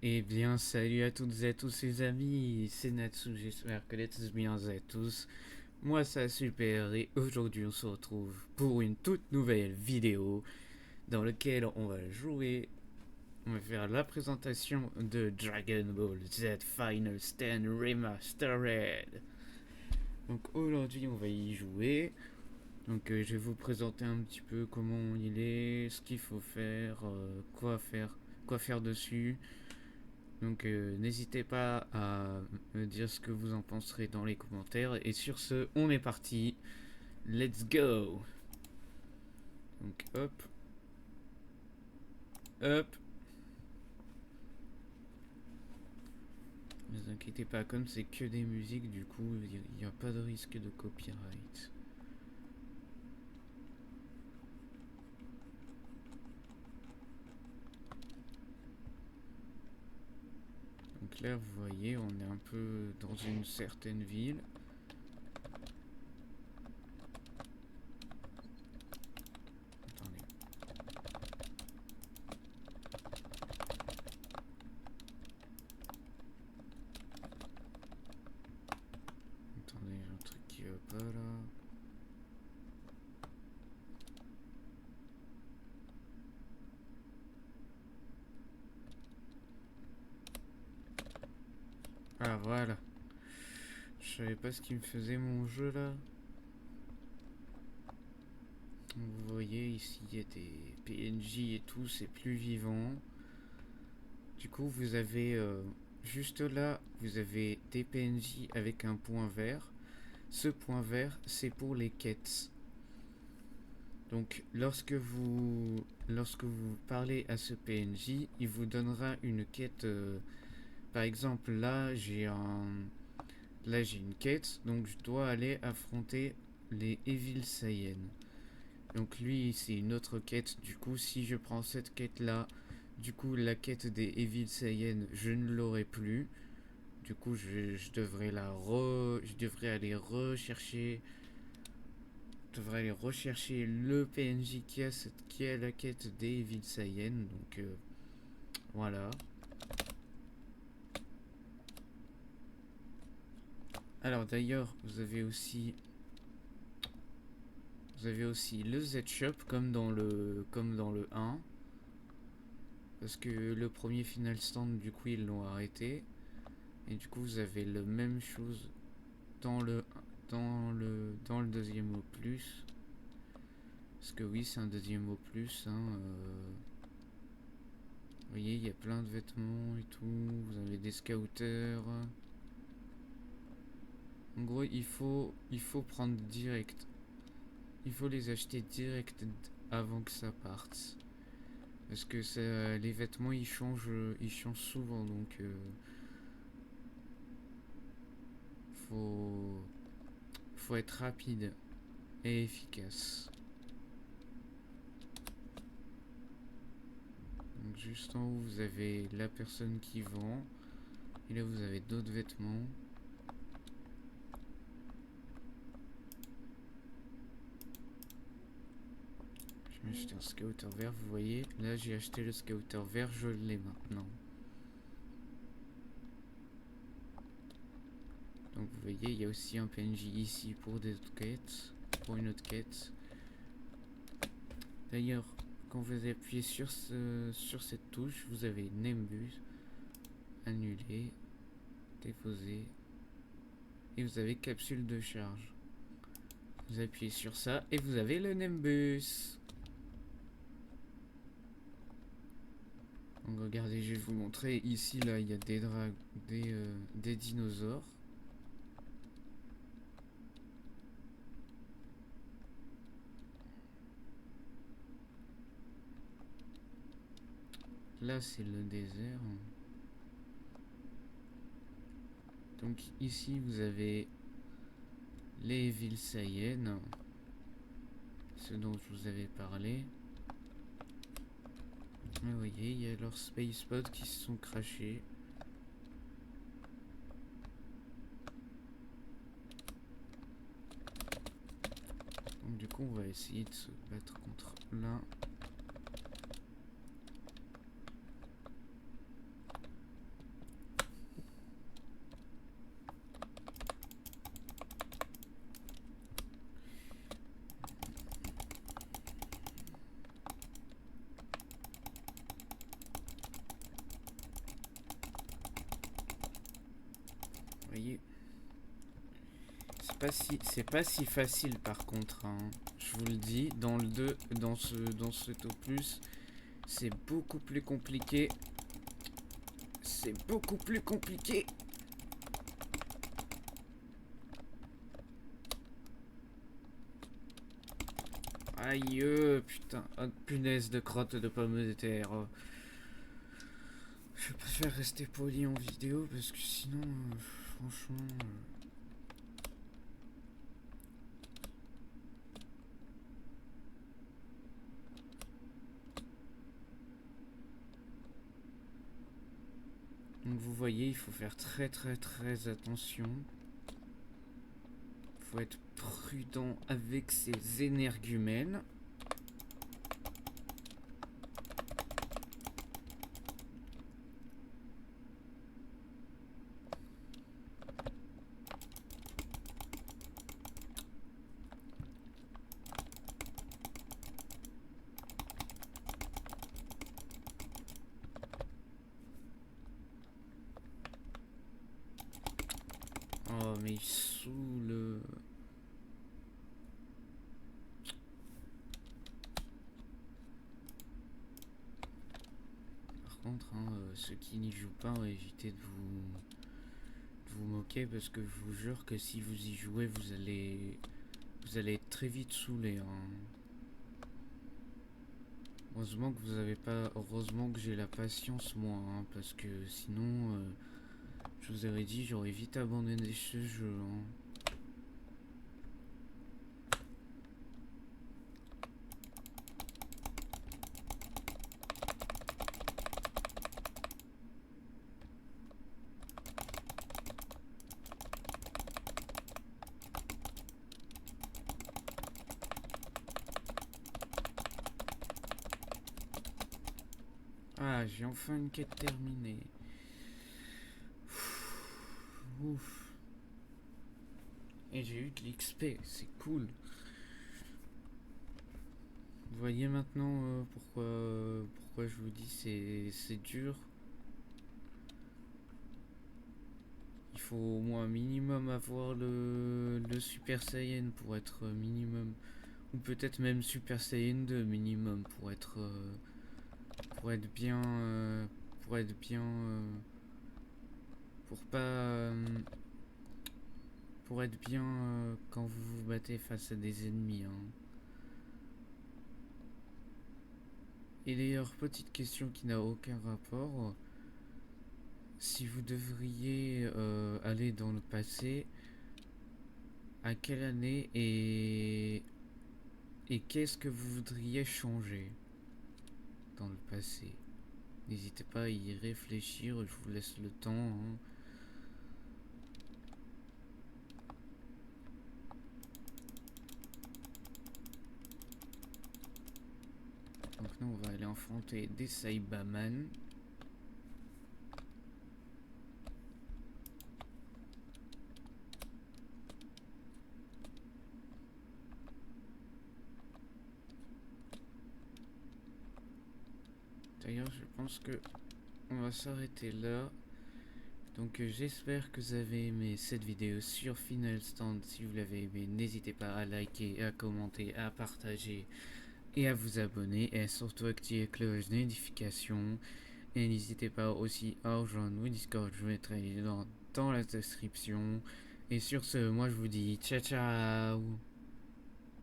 Eh bien, salut à toutes et à tous les amis, c'est Natsu, j'espère que vous êtes bien à tous. Moi, ça super et aujourd'hui on se retrouve pour une toute nouvelle vidéo dans laquelle on va jouer, on va faire la présentation de Dragon Ball Z Final Stand Remastered. Donc aujourd'hui on va y jouer. Donc je vais vous présenter un petit peu comment il est, ce qu'il faut faire, quoi faire dessus. Donc n'hésitez pas à me dire ce que vous en penserez dans les commentaires. Et sur ce, on est parti. Let's go. Donc hop, hop. Ne vous inquiétez pas, comme c'est que des musiques, du coup, il n'y a pas de risque de copyright. Donc là, vous voyez, on est un peu dans une certaine ville. Attendez. Attendez, j'ai un truc qui va pas là. Ah voilà. Je savais pas ce qui me faisait mon jeu là. Vous voyez ici il y a des PNJ et tout, c'est plus vivant. Du coup vous avez juste là, vous avez des PNJ avec un point vert. Ce point vert c'est pour les quêtes. Donc lorsque vous parlez à ce PNJ, il vous donnera une quête. Par exemple là j'ai une quête, donc je dois aller affronter les Evil Saiyan. Donc lui, c'est une autre quête. Du coup, si je prends cette quête-là, du coup, la quête des Evil Saiyan, je ne l'aurai plus. Du coup, je devrais je devrais aller rechercher, le PNJ qui a la quête des Evil Saiyan. Donc voilà. Alors d'ailleurs, vous avez aussi le Z Shop comme dans le 1. Parce que le premier Final Stand, du coup, ils l'ont arrêté. Et du coup, vous avez la même chose dans le deuxième opus. Parce que oui, c'est un deuxième opus. Vous voyez, il y a plein de vêtements et tout. Vous avez des scouters. En gros, il faut prendre direct. Il faut les acheter direct avant que ça parte. Parce que les vêtements, ils changent souvent. Donc, faut, faut être rapide et efficace. Donc juste en haut, vous avez la personne qui vend. Et là, vous avez d'autres vêtements. Je vais acheter un scouter vert, vous voyez. Là, j'ai acheté le scouter vert, je l'ai maintenant. Donc vous voyez, il y a aussi un PNJ ici pour des autres quêtes. Pour une autre quête. D'ailleurs, quand vous appuyez sur cette touche, vous avez Nimbus, annuler, déposer. Et vous avez capsule de charge. Vous appuyez sur ça et vous avez le Nimbus. Donc regardez, je vais vous montrer. Ici, là, il y a des dinosaures. Là, c'est le désert. Donc ici, vous avez les villes Saiyan, ce dont je vous avais parlé. Mais vous voyez, il y a leurs space pods qui se sont crashés. Donc du coup, on va essayer de se battre contre l'un. voyez, c'est pas si facile par contre, hein. Je vous le dis, dans le 2, dans cet opus, c'est beaucoup plus compliqué. C'est beaucoup plus compliqué. Aïe, putain, oh, punaise de crotte de pommes de terre. Je préfère rester poli en vidéo parce que sinon, franchement... Donc vous voyez, il faut faire très attention. Il faut être prudent avec ses énergumènes. Oh mais il saoule. Par contre, hein, ceux qui n'y jouent pas, évitez de vous moquer parce que je vous jure que si vous y jouez, vous allez être très vite saoulé, hein. Heureusement que vous avez pas, heureusement que j'ai la patience moi, hein, parce que sinon, je vous aurais dit, j'aurais vite abandonné ce jeu, hein. Ah, j'ai enfin une quête terminée. Ouf. Et j'ai eu de l'XP, c'est cool. Vous voyez maintenant pourquoi je vous dis c'est dur. Il faut au moins minimum avoir le Super Saiyan pour être minimum. Ou peut-être même Super Saiyan 2 minimum pour être bien pour être bien pour pas pour être bien quand vous vous battez face à des ennemis, hein. Et d'ailleurs, petite question qui n'a aucun rapport, si vous devriez aller dans le passé, à quelle année et qu'est-ce que vous voudriez changer dans le passé? N'hésitez pas à y réfléchir, je vous laisse le temps, hein. Donc nous on va aller affronter des Saibaman. D'ailleurs je pense que on va s'arrêter là. Donc j'espère que vous avez aimé cette vidéo sur Final Stand. Si vous l'avez aimé, n'hésitez pas à liker, à commenter, à partager et à vous abonner. Et surtout activer la cloche de notification. Et n'hésitez pas aussi à rejoindre mon Discord, je mettrai les liens dans la description. Et sur ce, moi je vous dis ciao ciao.